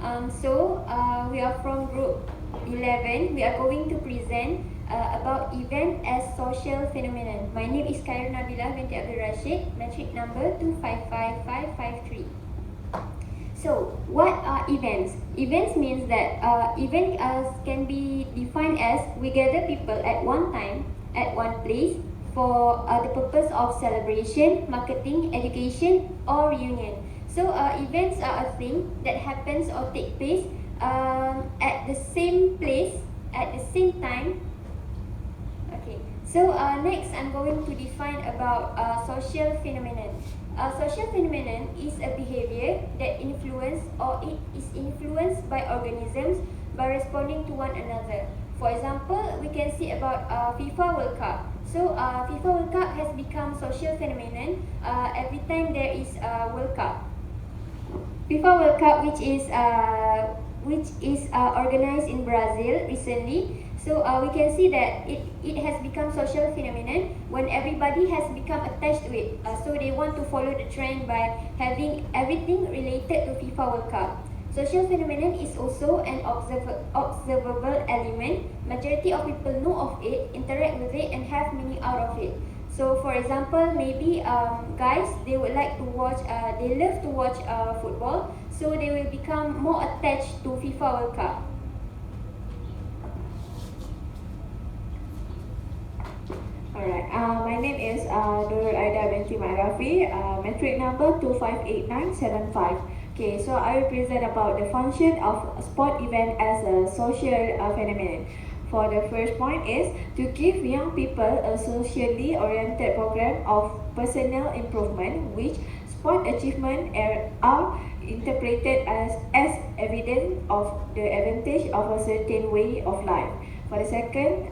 We are from group 11. We are going to present about event as social phenomenon. My name is Nabilah binti Abdul Rashid, metric number 255553. So, what are events? Events means that event can be defined as we gather people at one time, at one place, for the purpose of celebration, marketing, education, or reunion. So, events are a thing that happens or take place at the same place, at the same time. Okay. So, next I'm going to define about social phenomenon. A social phenomenon is a behavior that influence or it is influenced by organisms by responding to one another. For example, we can see about FIFA World Cup. So FIFA World Cup has become social phenomenon every time there is a World Cup. FIFA World Cup, which is organized in Brazil recently. So we can see that it has become social phenomenon when everybody has become attached to it. So they want to follow the trend by having everything related to FIFA World Cup. Social phenomenon is also an observable element. Majority of people know of it, interact with it, and have meaning out of it. So for example, maybe guys, they would like to watch, they love to watch football. So they will become more attached to FIFA World Cup. Alright, my name is Nur Aida binti Raffee, metric number 258975. Okay, so I will present about the function of a sport event as a social phenomenon. For the first point is to give young people a socially oriented program of personal improvement, which sport achievements are interpreted as evidence of the advantage of a certain way of life. For the second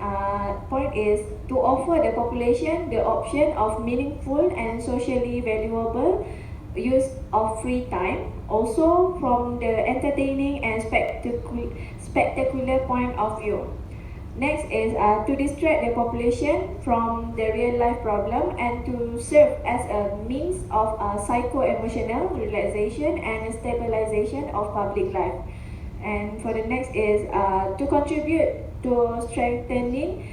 point is to offer the population the option of meaningful and socially valuable use of free time, also from the entertaining and spectacular point of view. Next is to distract the population from the real life problem and to serve as a means of psycho-emotional relaxation and stabilization of public life. And for the next is to contribute to strengthening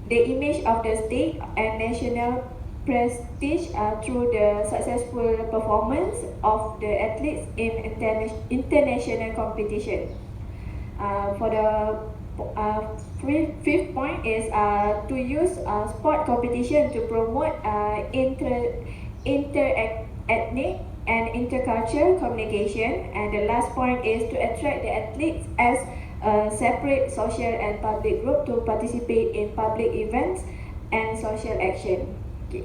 the image of the state and national prestige through the successful performance of the athletes in international competition. For the fifth point is to use sport competition to promote inter-ethnic and intercultural communication. And the last point is to attract the athletes as a separate social and public group to participate in public events and social action. Okay.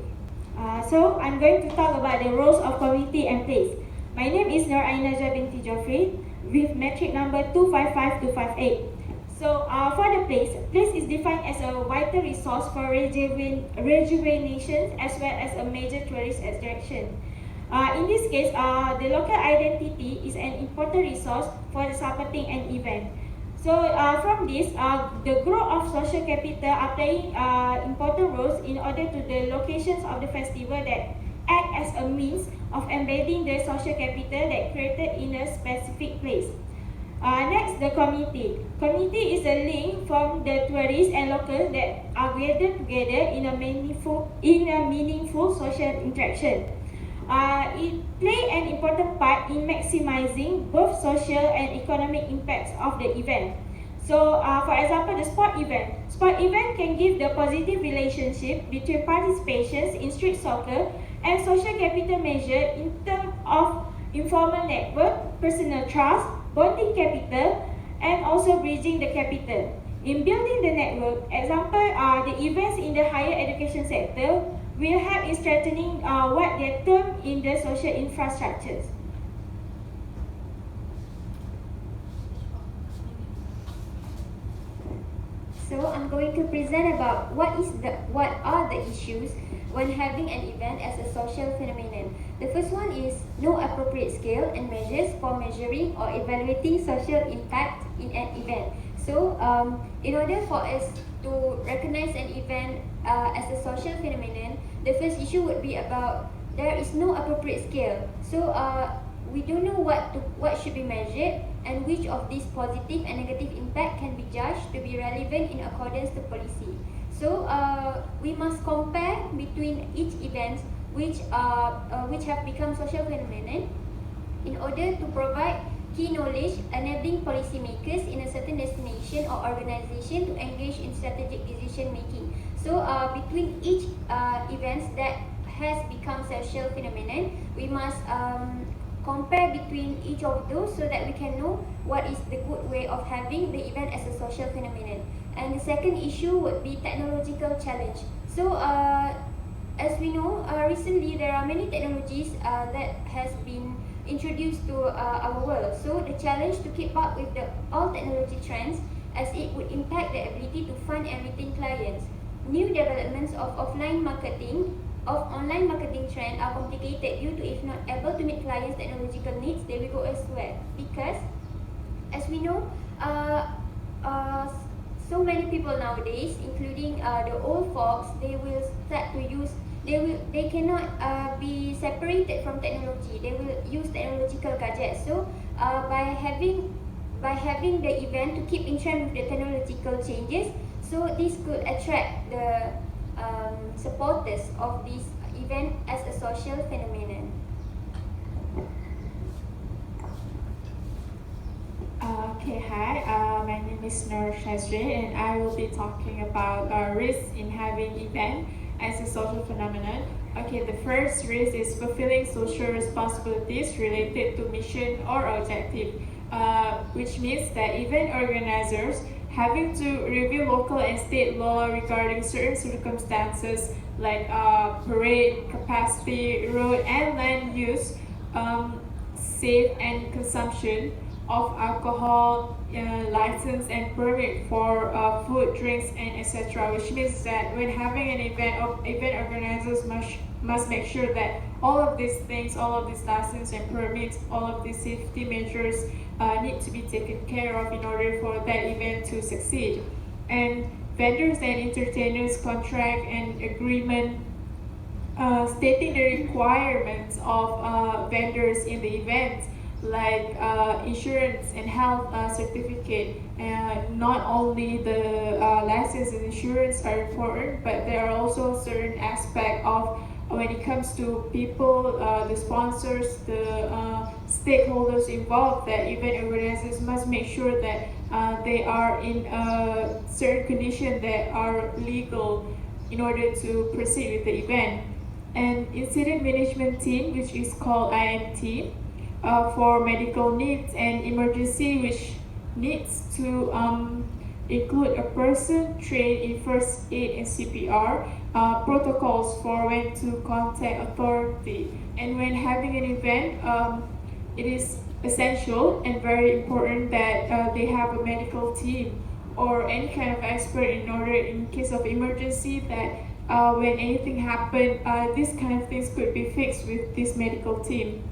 So I'm going to talk about the roles of community and place. My name is Nur Ain Najwa binti Jofry with metric number 255258. So for the place is defined as a vital resource for rejuvenation as well as a major tourist attraction. In this case, the local identity is an important resource for supporting an event. So from this, the growth of social capital are playing important roles in order to the locations of the festival that act as a means of embedding the social capital that created in a specific place. Next, the community. Community is a link from the tourists and locals that are gathered together in a meaningful social interaction. It plays an important part in maximizing both social and economic impacts of the event. So, for example, the sport event. Sport event can give the positive relationship between participations in street soccer and social capital measure in terms of informal network, personal trust, bonding capital, and also bridging the capital. In building the network, example, the events in the higher education sector will help in strengthening what they term in the social infrastructures. So I'm going to present about what are the issues when having an event as a social phenomenon. The first one is no appropriate scale and measures for measuring or evaluating social impact in an event. So in order for us to recognize an event as a social phenomenon, the first issue would be about there is no appropriate scale. So we don't know what should be measured and which of these positive and negative impact can be judged to be relevant in accordance to policy. So we must compare between each event which have become social phenomenon in order to provide key knowledge enabling policymakers in a certain destination or organization to engage in strategic decision making. So between each events that has become social phenomenon, we must compare between each of those so that we can know what is the good way of having the event as a social phenomenon. And the second issue would be technological challenge. So as we know, recently there are many technologies that has been introduced to our world. So the challenge to keep up with all technology trends, as it would impact the ability to fund and retain clients. New developments of online marketing trend are complicated due to if not able to meet clients' technological needs, they will go elsewhere. Because as we know, so many people nowadays, including the old folks, they will start to use. They cannot be separated from technology. They will use technological gadgets. So by having the event to keep in trend with the technological changes, so this could attract the supporters of this event as a social phenomenon. Okay, hi, my name is Nur Shazreen and I will be talking about risks in having event as a social phenomenon. Okay, the first risk is fulfilling social responsibilities related to mission or objective, which means that event organizers having to review local and state law regarding certain circumstances like parade, capacity, road and land use, safe and consumption of alcohol, license and permit for food, drinks and etc. Which means that when having an event organizers must make sure that all of these things, all of these license and permits, all of these safety measures need to be taken care of in order for that event to succeed. And vendors and entertainers contract and agreement stating the requirements of vendors in the event, like insurance and health certificate. Not only the license and insurance are important, but there are also certain aspects of when it comes to people, the sponsors, the stakeholders involved, that event organizers must make sure that they are in a certain condition that are legal in order to proceed with the event. And incident management team, which is called IMT, for medical needs and emergency, which needs to include a person trained in first aid and CPR, protocols for when to contact authority. And when having an event, it is essential and very important that they have a medical team or any kind of expert in order, in case of emergency, that when anything happens, these kind of things could be fixed with this medical team.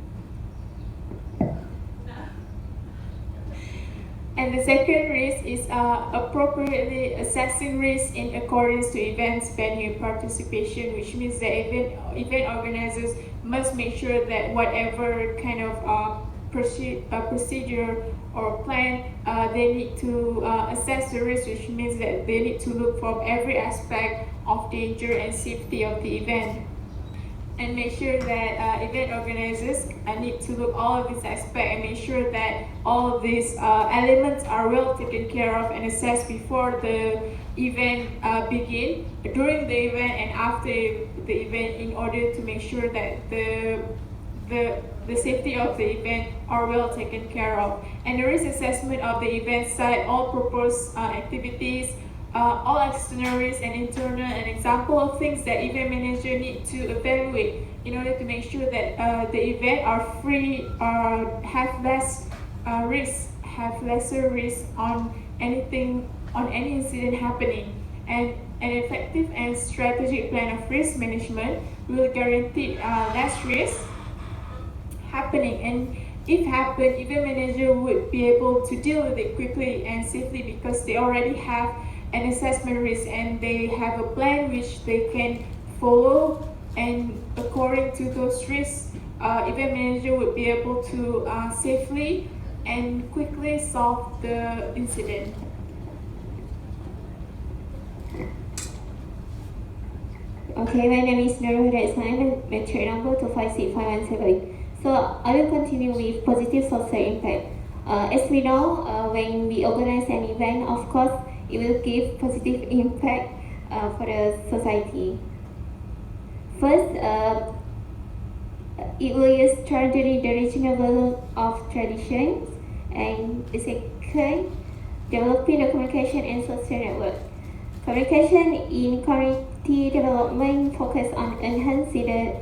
And the second risk is appropriately assessing risk in accordance to events venue participation, which means that event organizers must make sure that whatever kind of procedure or plan, they need to assess the risk, which means that they need to look from every aspect of danger and safety of the event. And make sure that event organizers need to look all of these aspects and make sure that all of these elements are well taken care of and assessed before the event begin, during the event and after the event, in order to make sure that the safety of the event are well taken care of. And the risk assessment of the event site, all proposed activities, all external risks and internal, an example of things that event manager need to evaluate in order to make sure that the event are free or have less risk, have lesser risk on anything, on any incident happening. And an effective and strategic plan of risk management will guarantee less risk happening, and if happen, event manager would be able to deal with it quickly and safely because they already have an assessment risk and they have a plan which they can follow And according to those risks, event manager would be able to safely and quickly solve the incident. Okay, my name is NurulHuda Ismail, metric number 256517. So I will continue with positive social impact. As we know, when we organize an event, of course, it will give positive impact for the society. First, it will use strengthening the regional level of traditions, and the second, developing the communication and social network. Communication in community development focus on enhancing the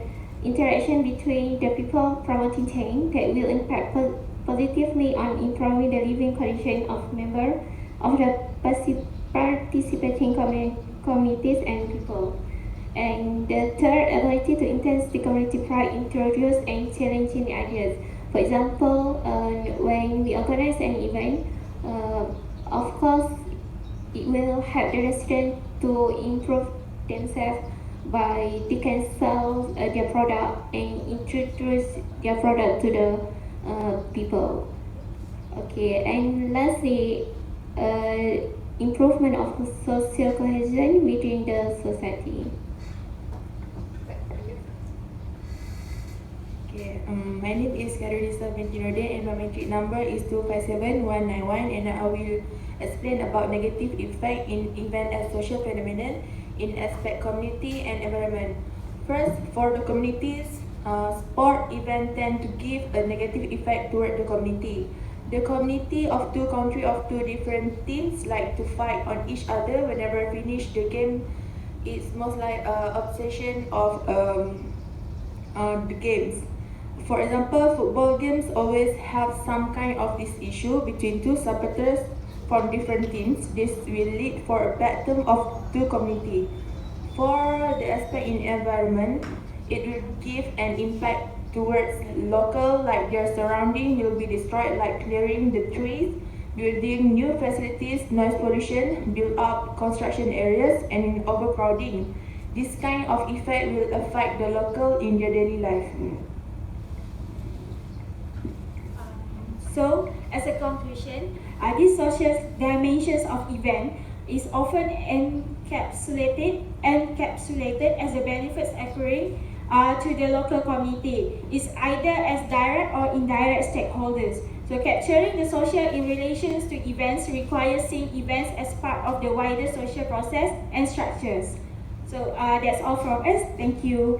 interaction between the people, promoting change that will impact positively on improving the living condition of members of the participating communities and people. And the third, ability to enhance the community pride, introduce and challenging ideas. For example, when we organize an event, of course, it will help the residents to improve themselves by they can sell their product and introduce their product to the people. Okay, and lastly, improvement of social cohesion within the society. Okay, my name is Khairunnisa binti Nordin and my metric number is 257191, and I will explain about negative effect in event as social phenomenon in aspect community and environment. First, for the communities, sport event tend to give a negative effect toward the community. The community of two country of two different teams like to fight on each other whenever finish the game. It's most like obsession of the games. For example, football games always have some kind of this issue between two supporters from different teams. This will lead for a battle of two community. For the aspect in environment, it will give an impact towards local, like their surrounding will be destroyed, like clearing the trees, building new facilities, noise pollution, build up construction areas, and overcrowding. This kind of effect will affect the local in their daily life. So, as a conclusion, these social dimensions of event is often encapsulated as the benefits occurring to the local community, is either as direct or indirect stakeholders. So capturing the social in relations to events requires seeing events as part of the wider social process and structures. So that's all from us. Thank you.